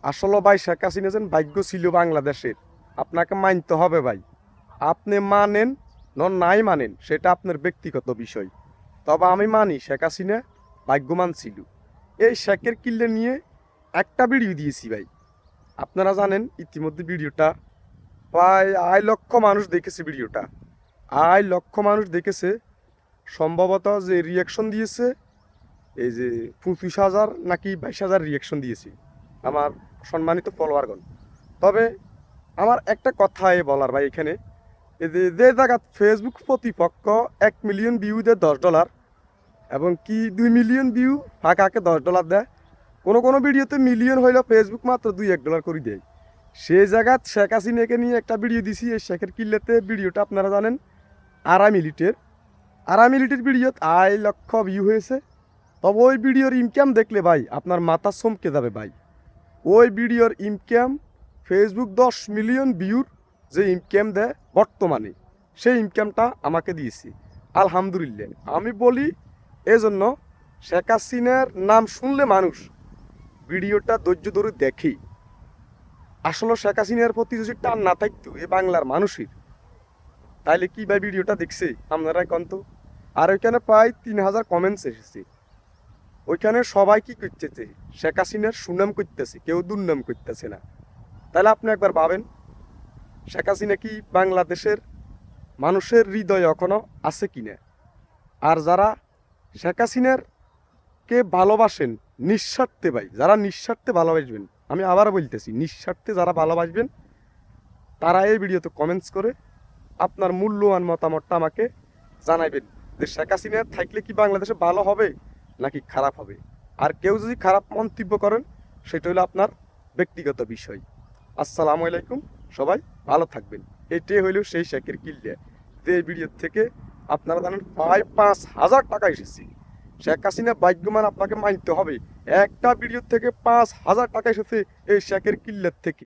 আসলে ভাই শেখ হাসিনা যেন ভাগ্য ছিল বাংলাদেশের, আপনাকে মানতে হবে ভাই। আপনি মানেন নাই মানেন সেটা আপনার ব্যক্তিগত বিষয়। তবে আমি মানি শেখ হাসিনা ভাগ্যবান ছিল। এই শেখের কিল্লে নিয়ে একটা ভিডিও দিয়েছি ভাই। আপনারা জানেন ইতিমধ্যে ভিডিওটা প্রায় 2.5 লক্ষ মানুষ দেখেছে ভিডিওটা। 2.5 লক্ষ মানুষ দেখেছে। সম্ভবত যে রিয়াকশন দিয়েছে এই যে 25,000 নাকি 22,000 রিয়াকশন দিয়েছি আমার সম্মানিত ফলোয়ারগণ। তবে আমার একটা কথাই বলার ভাই এখানে, এই যে জায়গা ফেসবুক প্রতিপক্ষ 1 মিলিয়ন ভিউ দেয় $10 এবং কি 2 মিলিয়ন ভিউ ফাঁকাকে $10 দেয়। কোনো কোনো ভিডিওতে মিলিয়ন হইলেও ফেসবুক মাত্র $2-1 করে দেয়। সেই জায়গাত শেখ হাসিনাকে নিয়ে একটা ভিডিও দিছি, এই শেখের কিল্লেতে ভিডিওটা আপনারা জানেন 2.5 মিনিটের। 2.5 মিনিটের ভিডিওত 2.5 লক্ষ ভিউ হয়েছে। তবে ওই ভিডিওর ইনকাম দেখলে ভাই আপনার মাথা চমকে যাবে ভাই। ওই ভিডিওর ইনকাম ফেসবুক 10 মিলিয়ন ভিউর যে ইনকাম দেয় বর্তমানে, সেই ইনকামটা আমাকে দিয়েছি। আলহামদুলিল্লাহ আমি বলি এজন্য শেখ হাসিনার নাম শুনলে মানুষ ভিডিওটা ধৈর্য ধরে দেখি। আসলে শেখ হাসিনার প্রতি যদি টান না থাকতো এ বাংলার মানুষের, তাইলে কি ভাই ভিডিওটা দেখছে আপনারা কন্ত। আর ওইখানে প্রায় 3,000 কমেন্টস এসেছে। ওইখানে সবাই কি করতেছে, শেখ হাসিনার সুনাম করতেছে, কেউ দুর্নাম করতেছে না। তাহলে আপনি একবার ভাবেন শেখ হাসিনা কি বাংলাদেশের মানুষের হৃদয়ে এখনো আছে কিনা। আর যারা শেখ হাসিনার কে ভালোবাসেন নিঃস্বার্থে ভাই, যারা নিঃস্বার্থে ভালোবাসবেন, আমি আবার বলতেছি নিঃস্বার্থে যারা ভালোবাসবেন, তারা এই ভিডিওতে কমেন্টস করে আপনার মূল্যবান মতামতটা আমাকে জানাইবেন যে শেখ হাসিনা থাকলে কি বাংলাদেশে ভালো হবে নাকি খারাপ হবে। আর কেউ যদি খারাপ মন্তব্য করেন সেটা হলো আপনার ব্যক্তিগত বিষয়। আসসালামু আলাইকুম, সবাই ভালো থাকবেন। এটাই হইল সেই শেখের কিল্লা যে ভিডিও থেকে আপনারা জানেন প্রায় 5,000 টাকা এসেছে। শেখ হাসিনা ভাগ্যবান, আপনাকে মানতে হবে। একটা ভিডিও থেকে 5,000 টাকা এসেছে এই শেখের কিল্লার থেকে।